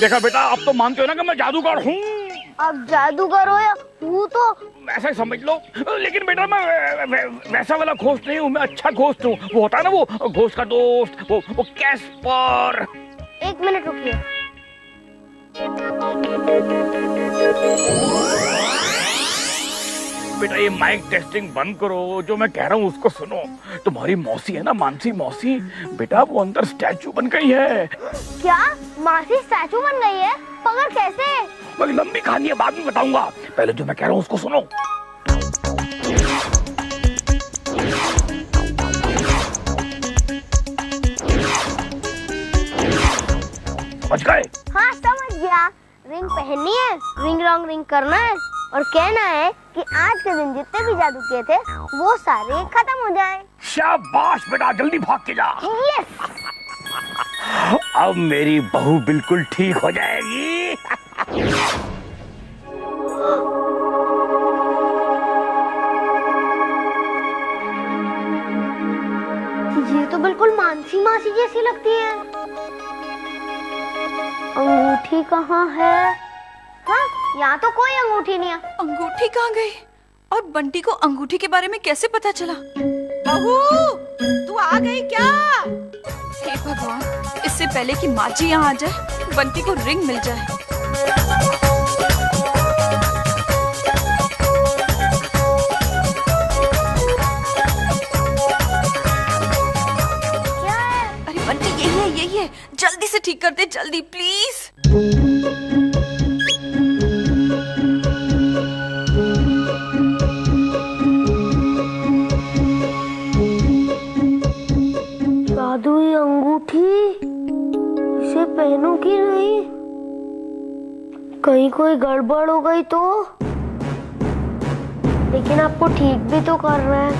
देखा बेटा, अब तो मानते हो ना कि मैं जादूगर हूँ। अब जादूगर हो या हूँ तो ऐसा ही समझ लो। लेकिन बेटा मैं वैसा वाला घोस्ट नहीं हूँ, मैं अच्छा घोस्ट हूँ। वो होता है ना वो घोस्ट का दोस्त, वो कैस्पर। एक मिनट रुकिए। बेटा ये माइक टेस्टिंग बंद करो, जो मैं कह रहा हूँ उसको सुनो। तुम्हारी मौसी है ना, मानसी मौसी, बेटा वो अंदर स्टैचू बन गई है। क्या मासी स्टैचू बन गई है? मगर कैसे? बड़ी लंबी कहानी है, बाद में बताऊंगा। पहले जो मैं कह रहा हूँ उसको सुनो। समझ गए? हाँ समझ गया। रिंग पहननी है, रिंग रॉन्ग रिंग करना है और कहना है कि आज के दिन जितने भी जादू किए थे वो सारे खत्म हो जाएं। शाबाश बेटा, जल्दी भाग के जा। यस। अब मेरी बहू बिल्कुल ठीक हो जाएगी। ये तो बिल्कुल मानसी मासी जैसी लगती है। अंगूठी कहाँ है? हाँ, यहाँ तो कोई अंगूठी नहीं है। अंगूठी कहाँ गई? और बंटी को अंगूठी के बारे में कैसे पता चला? बहू, तू आ गई क्या? हे भगवान, इससे पहले कि माँ जी यहाँ आ जाए, बंटी को रिंग मिल जाए। क्या है? अरे बंटी यही है, जल्दी से ठीक कर दे, जल्दी प्लीज। जादुई अंगूठी, इसे पहनूं कि नहीं? कहीं कोई गड़बड़ हो गई तो? लेकिन आपको ठीक भी तो कर रहा है।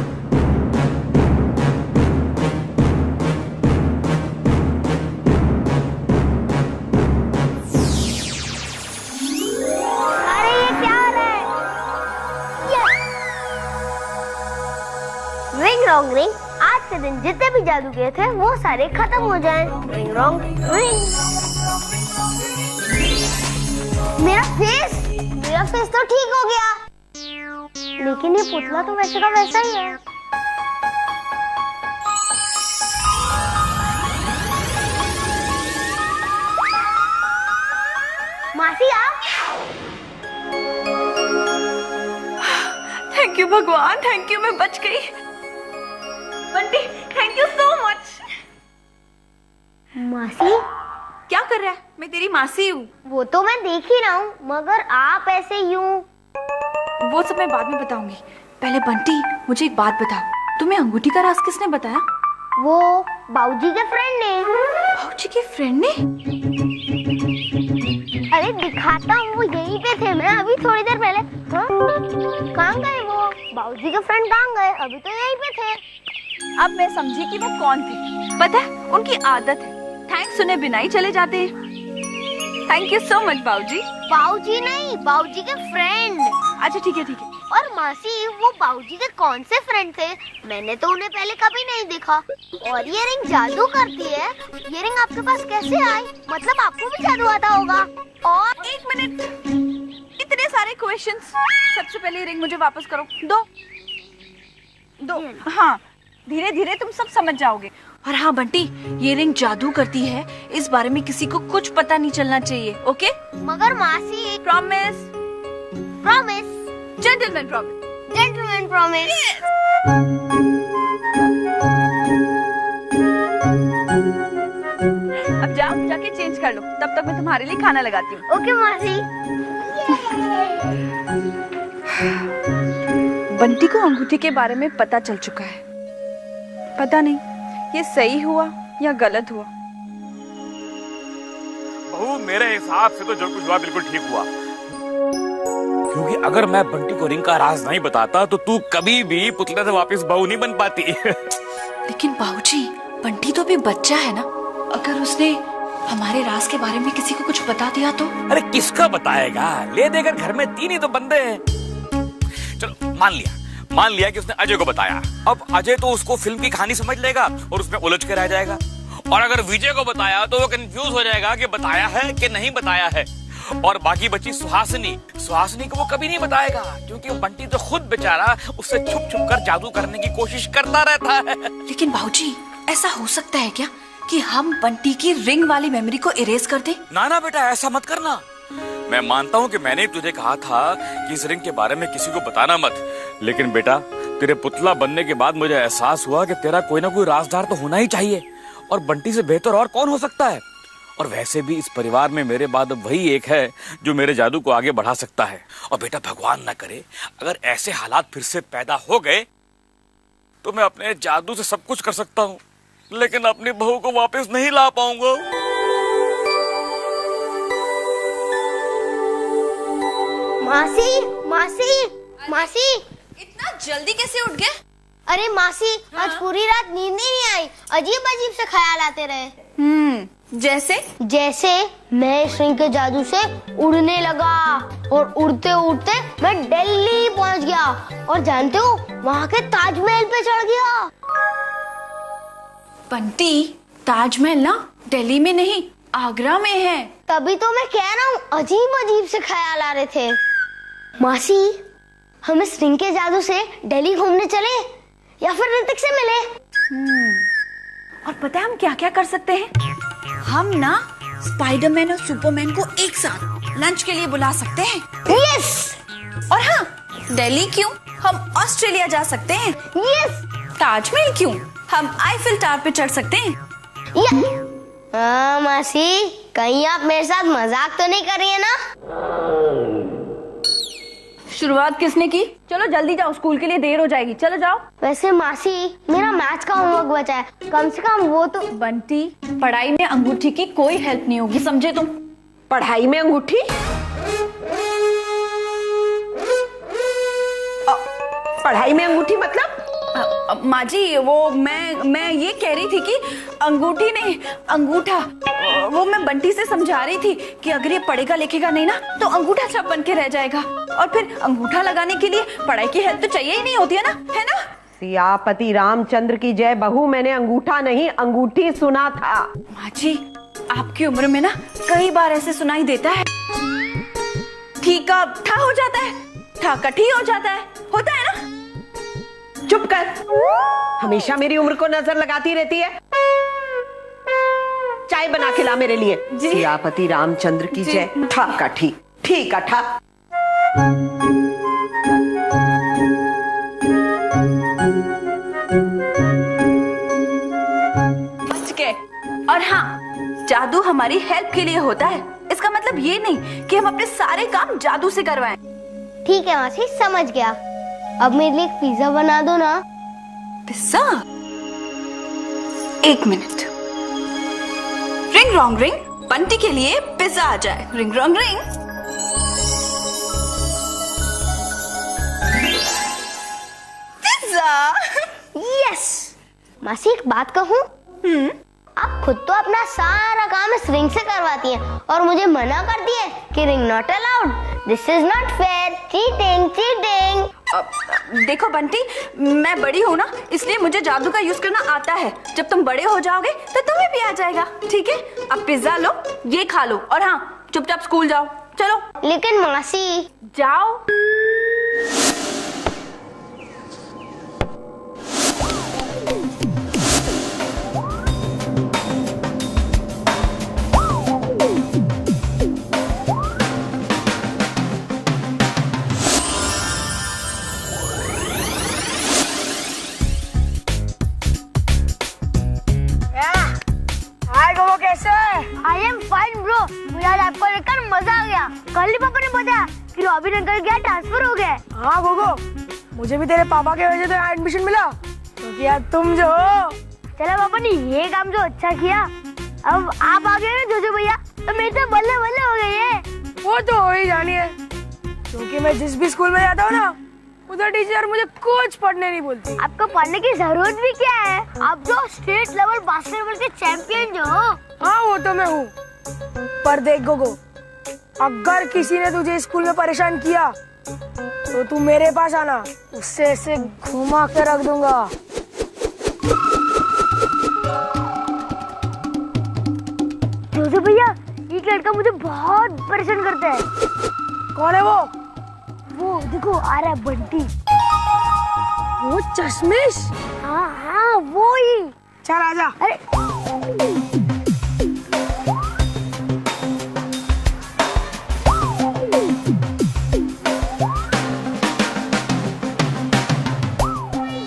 अरे ये क्या हो रहा है? रिंग रॉन्ग रिंग, आज के दिन जितने भी जादू किए थे वो सारे खत्म हो जाएं। Ring wrong ring. मेरा फेस तो ठीक हो गया, लेकिन ये पुतला तो वैसे का वैसा ही है। मासी आप? थैंक यू भगवान, थैंक यू, मैं बच गई। Bunty thank you so much. मासी क्या कर रहा है? मैं तेरी मासी हूँ। वो तो मैं देख ही रहा हूँ, मगर आप ऐसे यूं? वो सब मैं बाद में बताऊंगी। पहले बंटी मुझे एक बात बता, तुम्हें अंगूठी का राज किसने बताया? वो बाऊजी के फ्रेंड ने। बाऊजी के फ्रेंड ने? अरे दिखाता हूँ, वो यहीं पे थे। मैं अभी थोड़ी देर पहले। हाँ? कहाँ गए वो? बाऊजी के फ्रेंड कहाँ गए? अभी तो यहीं पे थे। अब मैं समझी कि वो कौन थे। पता है उनकी आदत है थैंक्स सुने बिना ही चले जाते हैं। थैंक यू सो मच बाऊजी। बाऊजी नहीं, बाऊजी के फ्रेंड। अच्छा ठीक है। और मासी वो बाऊजी के कौन से फ्रेंड थे? मैंने तो उन्हें पहले कभी नहीं देखा। और ये रिंग जादू करती है। ये रिंग आपके पास कैसे आई? मतलब आपको भी जादू आता होगा। और एक मिनट, इतने सारे क्वेश्चंस। सबसे पहले रिंग मुझे वापस करो। दो। हाँ, धीरे धीरे तुम सब समझ जाओगे। और हाँ बंटी, ये रिंग जादू करती है, इस बारे में किसी को कुछ पता नहीं चलना चाहिए, ओके? मगर मासी प्रॉमिस। Gentleman promise. अब जाओ, जाके चेंज कर लो, तब तक मैं तुम्हारे लिए खाना लगाती हूँ। ओके मासी। बंटी को अंगूठी के बारे में पता चल चुका है। पता नहीं ये सही हुआ या गलत हुआ। बहू मेरे हिसाब से तो जो कुछ हुआ बिल्कुल ठीक हुआ, क्योंकि अगर मैं बंटी को रिंग का राज नहीं बताता तो तू कभी भी पुतले से वापस बहू नहीं बन पाती। लेकिन बाबूजी, बंटी तो भी बच्चा है ना, अगर उसने हमारे राज के बारे में किसी को कुछ बता दिया तो? अरे किसका बताएगा, ले देकर घर में 3 ही तो बंदे हैं। चलो मान लिया कि उसने अजय को बताया। अब अजय तो उसको फिल्म की कहानी समझ लेगा और उसमें उलझ के रह जाएगा। और अगर विजय को बताया तो वो कंफ्यूज हो जाएगा कि बताया है कि नहीं बताया है। और बाकी बची सुहासिनी, सुहासिनी को वो कभी नहीं बताएगा क्योंकि बंटी तो खुद बेचारा उससे छुप छुप कर जादू करने की कोशिश करता रहता है। लेकिन बाबूजी, ऐसा हो सकता है क्या कि हम बंटी की रिंग वाली मेमोरी को इरेज कर दें? ना ना बेटा, ऐसा मत करना। मैं मानता हूँ कि मैंने तुझे कहा था कि इस रिंग के बारे में किसी को बताना मत, लेकिन बेटा तेरे पुतला बनने के बाद मुझे एहसास हुआ कि तेरा कोई ना कोई राजदार तो होना ही चाहिए, और बंटी से बेहतर और कौन हो सकता है। और वैसे भी इस परिवार में मेरे बाद अब वही एक है जो मेरे जादू को आगे बढ़ा सकता है। और बेटा भगवान ना करे अगर ऐसे हालात फिर से पैदा हो गए तो मैं अपने जादू से सब कुछ कर सकता हूँ, लेकिन अपनी बहू को वापस नहीं ला पाऊंगा। मासी मासी मासी, इतना जल्दी कैसे उठ गए? अरे मासी, आज पूरी रात नींद नहीं आई, अजीब अजीब से ख्याल आते रहे। जैसे मैं इस रिंग के जादू से उड़ने लगा और उड़ते उड़ते मैं दिल्ली पहुंच गया, और जानते हो वहाँ के ताजमहल पे चढ़ गया। बंटी, ताजमहल ना दिल्ली में नहीं, आगरा में है। तभी तो मैं कह रहा हूँ अजीब अजीब से ख्याल आ रहे थे। मासी, हम इस रिंग के जादू से दिल्ली घूमने चले या फिर ऋतिक से मिले? और पता है हम क्या क्या कर सकते हैं? हम ना स्पाइडरमैन और सुपरमैन को एक साथ लंच के लिए बुला सकते हैं। यस। और हाँ, दिल्ली क्यों, हम ऑस्ट्रेलिया जा सकते हैं। यस। ताजमहल क्यों, हम आईफिल टावर पे चढ़ सकते हैं। हाँ मासी, कहीं आप मेरे साथ मजाक तो नहीं कर रही है ना? शुरुआत किसने की? चलो जल्दी जाओ, स्कूल के लिए देर हो जाएगी। चलो जाओ। वैसे मासी, मेरा मैथ्स का होमवर्क बचा है, कम से कम वो तो। बंटी, पढ़ाई में अंगूठी की कोई हेल्प नहीं होगी, समझे तुम? पढ़ाई में अंगूठी? पढ़ाई में अंगूठी मतलब? माँ जी, वो मैं ये कह रही थी कि अंगूठी नहीं, अंगूठा। वो मैं बंटी से समझा रही थी कि अगर ये पढ़ेगा लिखेगा नहीं ना तो अंगूठा छाप बन के रह जाएगा, और फिर अंगूठा लगाने के लिए पढ़ाई की हेल्प तो चाहिए ही नहीं होती है ना? सियापति रामचंद्र की जय। बहू, मैंने अंगूठा नहीं अंगूठी सुना था। माँ जी, आपकी उम्र में ना कई बार ऐसे सुनाई देता है। ठीक का ठा हो जाता है, ठा का ठी हो जाता है, होता है ना? चुप कर, हमेशा मेरी उम्र को नजर लगाती रहती है। चाय बना के ला मेरे लिए। सियापति रामचंद्र की जय। ठा का ठी, ठीक है ठा। बच गए। और हाँ, जादू हमारी हेल्प के लिए होता है, इसका मतलब ये नहीं कि हम अपने सारे काम जादू से करवाएं। ठीक है मासी, समझ गया। अब मेरे लिए एक पिज्जा बना दो ना। पिज्जा? एक minute. Ring wrong ring, Bunty के लिए पिज्जा आ जाए। Ring wrong ring. Pizza. Yes. मासी, एक बात कहूँ? आप खुद तो अपना सारा काम इस रिंग से करवाती हैं और मुझे मना करती है कि ring not allowed, this is not fair, cheating cheating. देखो बंटी, मैं बड़ी हूँ ना, इसलिए मुझे जादू का यूज करना आता है। जब तुम बड़े हो जाओगे तो तुम्हें भी आ जाएगा, ठीक है? अब पिज्जा लो, ये खा लो, और हाँ, चुपचाप स्कूल जाओ। चलो। लेकिन मासी। जाओ। आई एम फाइन ब्रो, मुझे आज आपको देखकर मजा आ गया। कल ही पापा ने बताया कि रॉबिन अंकल क्या ट्रांसफर हो गए। हाँ गोगो, मुझे भी तेरे पापा के वजह से यहाँ एडमिशन मिला, क्योंकि यार तुम जो हो। चलो पापा ने ये काम जो अच्छा किया, अब आप आ गए ना जोजो भैया, तो मेरे तो बल्ले बल्ले हो गई है। वो तो हो ही जानी है, क्योंकि मैं जिस भी स्कूल में जाता हूँ ना, उधर टीचर मुझे कुछ पढ़ने नहीं बोलती। आपको पढ़ने की जरूरत भी क्या है, आप जो स्टेट लेवल बास्केटबॉल के चैंपियन जो हो। हाँ वो तो मैं हूँ, पर देख गोगो, अगर किसी ने तुझे स्कूल में परेशान किया तो तू मेरे पास आना, उससे ऐसे घुमा के रख दूंगा। परेशान करते हैं। कौन है वो देखो आ रहा है बंटी। वो चश्मिश? हाँ हाँ वो ही। चल आजा। अरे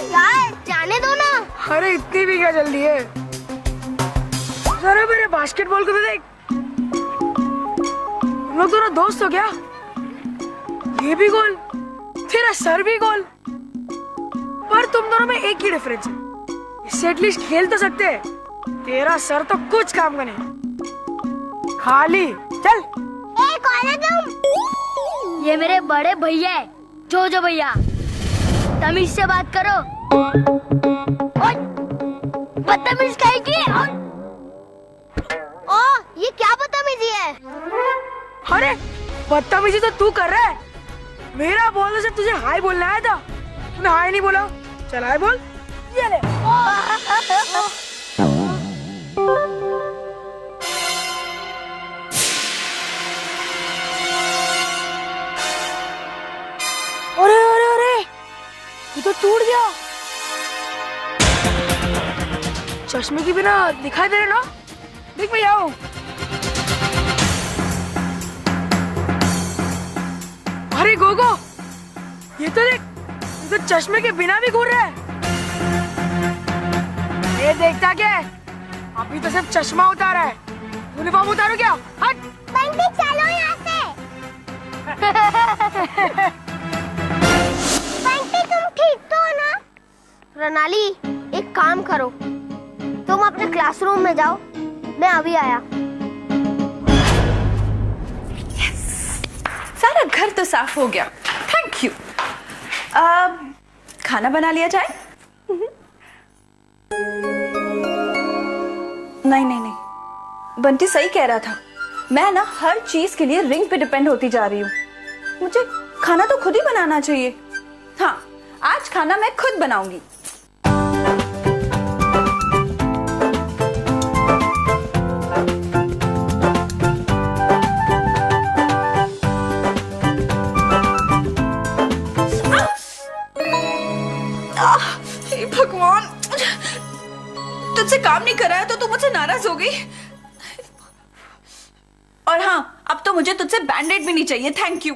क्या है, जाने दो ना। अरे इतनी भी क्या जल्दी है? जरा मेरे बास्केटबॉल को तो देख। हम लोग दोनों दोस्त हो क्या? ये भी गोल, तेरा सर भी गोल, पर तुम दोनों में एक ही डिफरेंस है, इससे एटलीस्ट खेल तो सकते हैं। तेरा सर तो कुछ काम का नहीं, खाली। चल। ए कौन है तुम? ये मेरे बड़े भैया है, जोजो भैया। तमीज से बात करो। ओए, बदतमीज कहीं की? ओ ये क्या बदतमीजी है? अरे बदतमीजी तो तू कर रहा है। मेरा बोलने से तुझे हाय बोलना आया था, तूने हाय नहीं बोला। चल हाय बोल। ये ले। अरे अरे अरे ये तो टूट गया। चश्मे के बिना दिखाई दे रहे ना? देख भैया आओ। अरे गोगो ये तो देख, ये तो चश्मे के बिना भी घूर रहा है। ये देखता क्या है? अभी तो सिर्फ चश्मा उतारा है, यूनिफॉर्म उतारो क्या? हट। बंटी चलो यहाँ से। बंटी तुम ठीक तो हो ना? प्रणाली एक काम करो, तुम अपने क्लासरूम में जाओ, मैं अभी आया। सारा घर तो साफ हो गया, थैंक यू। खाना बना लिया जाए? नहीं नहीं नहीं, बंटी सही कह रहा था। मैं ना हर चीज के लिए रिंग पे डिपेंड होती जा रही हूँ। मुझे खाना तो खुद ही बनाना चाहिए। हाँ, आज खाना मैं खुद बनाऊंगी। हे भगवान, तुझसे काम नहीं कराया तो तू मुझसे नाराज हो गई। और हाँ, अब तो मुझे तुझसे बैंडेड भी नहीं चाहिए, थैंक यू।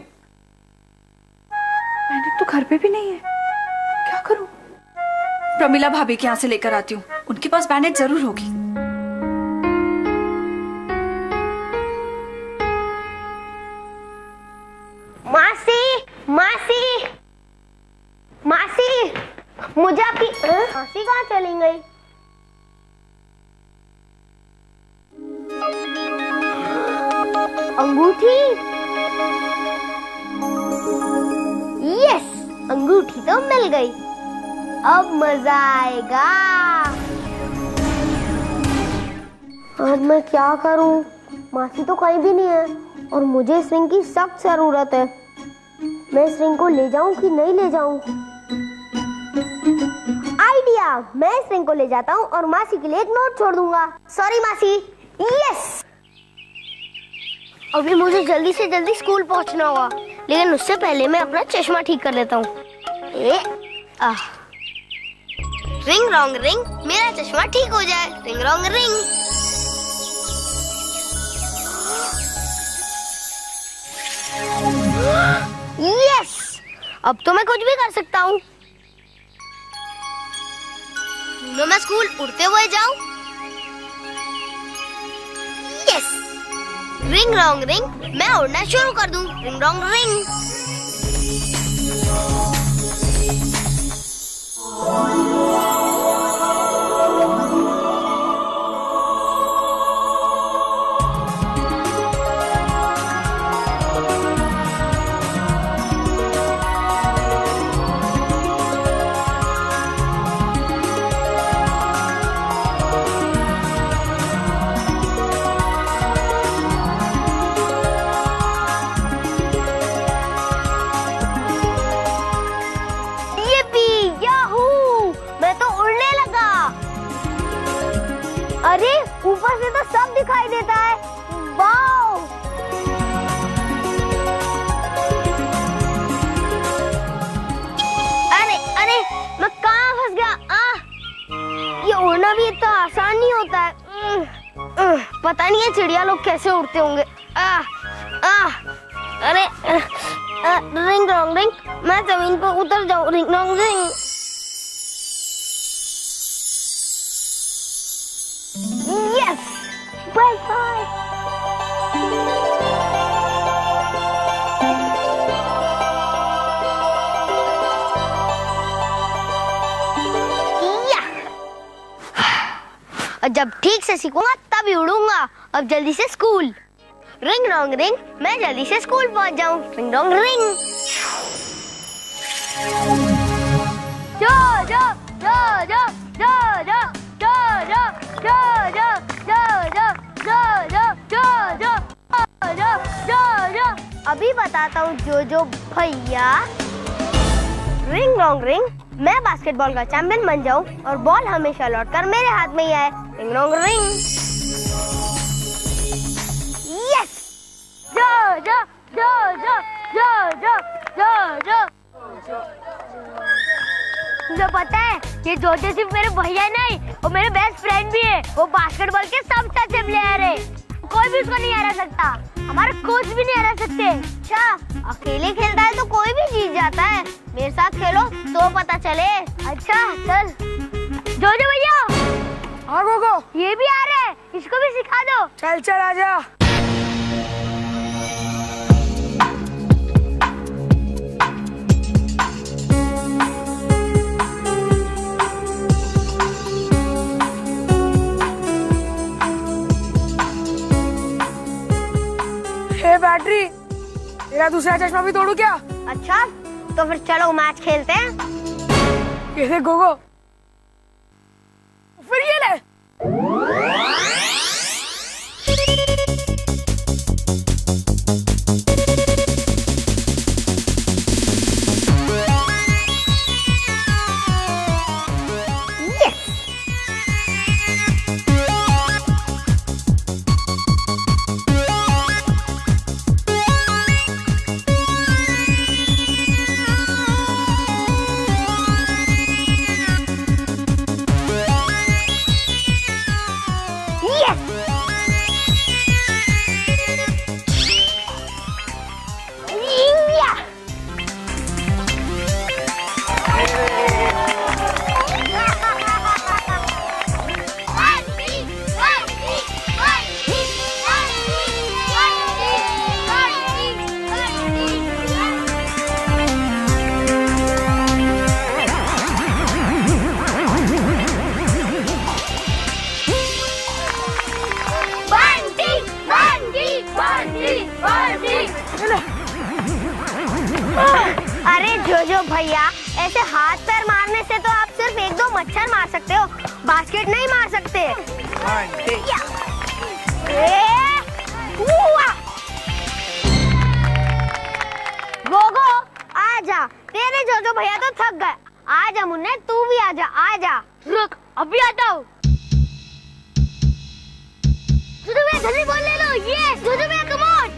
बैंडेड तो घर पे भी नहीं है, क्या करूं? प्रमिला भाभी के यहाँ से लेकर आती हूँ, उनके पास बैंडेड जरूर होगी। मासी मासी मासी, मुझे आपकी मासी कहाँ चली गई? अंगूठी। यस, अंगूठी तो मिल गई, अब मजा आएगा। अब मैं क्या करूं? मासी तो कहीं भी नहीं है और मुझे इस रिंग की सख्त जरूरत है। मैं इस रिंग को ले जाऊं कि नहीं ले जाऊं? आइडिया, मैं इस रिंग को ले जाता हूं और मासी के लिए एक नोट छोड़ दूंगा। सॉरी मासी। यस, अभी मुझे जल्दी से जल्दी स्कूल पहुंचना होगा, लेकिन उससे पहले मैं अपना चश्मा ठीक कर लेता हूँ। रिंग रॉन्ग रिंग, मेरा चश्मा ठीक हो जाए। Ring wrong ring. यस, अब तो मैं कुछ भी कर सकता हूँ। मैं स्कूल उड़ते हुए जाऊं। यस, रिंग रॉन्ग रिंग, मैं उड़ना शुरू कर दूं। Ring wrong ring. अरे ऊपर से तो सब दिखाई देता है। वाव! ये उड़ना भी इतना आसान नहीं होता है। पता नहीं ये चिड़िया लोग कैसे उड़ते होंगे। अरे रिंग रॉन्ग रिंग, मैं जमीन पर उतर जाऊं। Ring wrong ring. Yes, bye bye. और जब ठीक से सीखूंगा तभी उड़ूंगा। अब जल्दी से स्कूल। रिंग रॉन्ग रिंग, मैं जल्दी से स्कूल पहुंच जाऊं। Ring wrong ring. जो जो जो जो जो जो जो जो जो जो जो जो जो जो जो जो जो जो। अभी बताता हूँ जो भैया। रिंग रॉन्ग रिंग, मैं बास्केटबॉल का चैंपियन बन जाऊं और बॉल हमेशा लौटकर मेरे हाथ में ही आए। Ring wrong ring. यस। जो जो जो जो जो जो जो जो। मुझे पता है ये जो सिर्फ मेरे भैया नहीं, वो मेरे बेस्ट फ्रेंड भी है। वो बास्केटबॉल के सबसे अच्छे प्लेयर है। कोई भी उसको नहीं हरा सकता। हमारे कोच भी नहीं हरा सकते। अच्छा, अकेले खेलता है तो कोई भी जीत जाता है। मेरे साथ खेलो तो पता चले। अच्छा चल। जो भैया। हाँ गोगो, ये भी आ रहा है, इसको भी सिखा दो। चल चल आजा। बैटरी, तेरा दूसरा चश्मा भी तोड़ू क्या? अच्छा तो फिर चलो मैच खेलते हैं। ये देख गोगो, फिर ये ले। अरे जो भैया, ऐसे हाथ पैर मारने से तो आप सिर्फ एक दो मच्छर मार सकते हो, बास्केट नहीं मार सकते। गोगो आजा, तेरे जो भैया तो थक गए। आजा मुन्ने, तू भी आजा। आजा। रुक, अभी आता हूँ। जल्दी बोल ले लो। ये जो भैया, come on.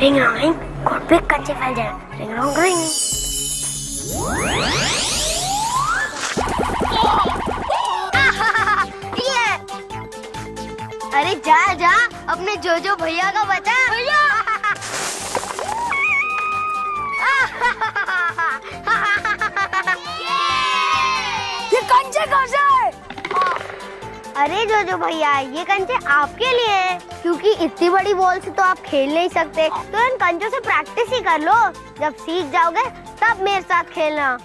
Ring wrong ring, coat पे कंचे फैल जाए। Ring wrong ring. अरे जा जा, अपने जो भैया का बता। भैया ये कंचे कहाँ से आए? अरे जो भैया, ये कंचे आपके लिए हैं, क्योंकि इतनी बड़ी बॉल से तो आप खेल नहीं सकते, तो इन कंचों से प्रैक्टिस ही कर लो। जब सीख जाओगे तब मेरे साथ खेलना।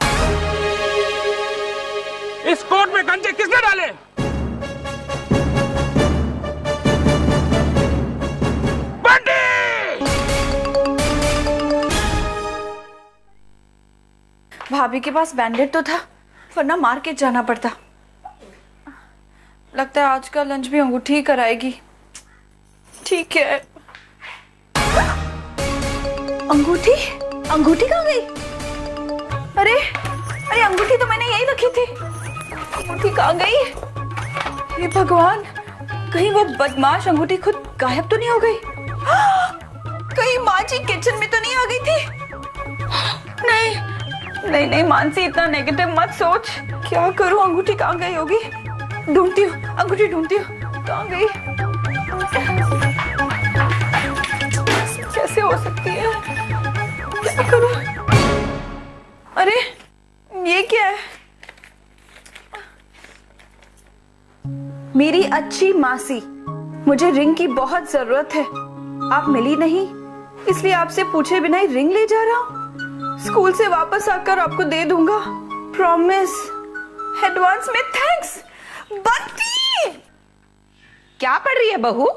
इस कोर्ट में कंचे किसने डाले? भाभी के पास बैंडेड तो था, वरना मार्केट जाना पड़ता। लगता है आज का लंच भी अंगूठी ही कराएगी। ठीक है। अंगूठी? अंगूठी कहाँ गई? अरे अरे, अंगूठी तो मैंने यही रखी थी। अंगूठी कहाँ गई? हे भगवान, कहीं वो बदमाश अंगूठी खुद गायब तो नहीं हो गई? कहीं माँ जी किचन में तो नहीं आ गई थी? नहीं नहीं नहीं मानसी, इतना नेगेटिव मत सोच। क्या करूं, अंगूठी कहाँ गई होगी? ढूंढती हूँ, अंगूठी ढूंढती हूँ, कहाँ गई? कैसे हो सकती है? क्या करूं? अरे ये क्या है? मेरी अच्छी मासी, मुझे रिंग की बहुत जरूरत है। आप मिली नहीं, इसलिए आपसे पूछे बिना ही रिंग ले जा रहा हूँ। स्कूल से वापस आकर आपको दे दूंगा, प्रॉमिस। एडवांस में थैंक्स। बंटी, क्या पढ़ रही है बहू?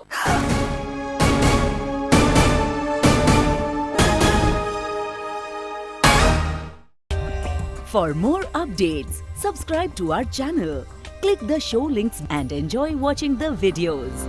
For more updates, subscribe to our channel, click the show links and enjoy watching the videos.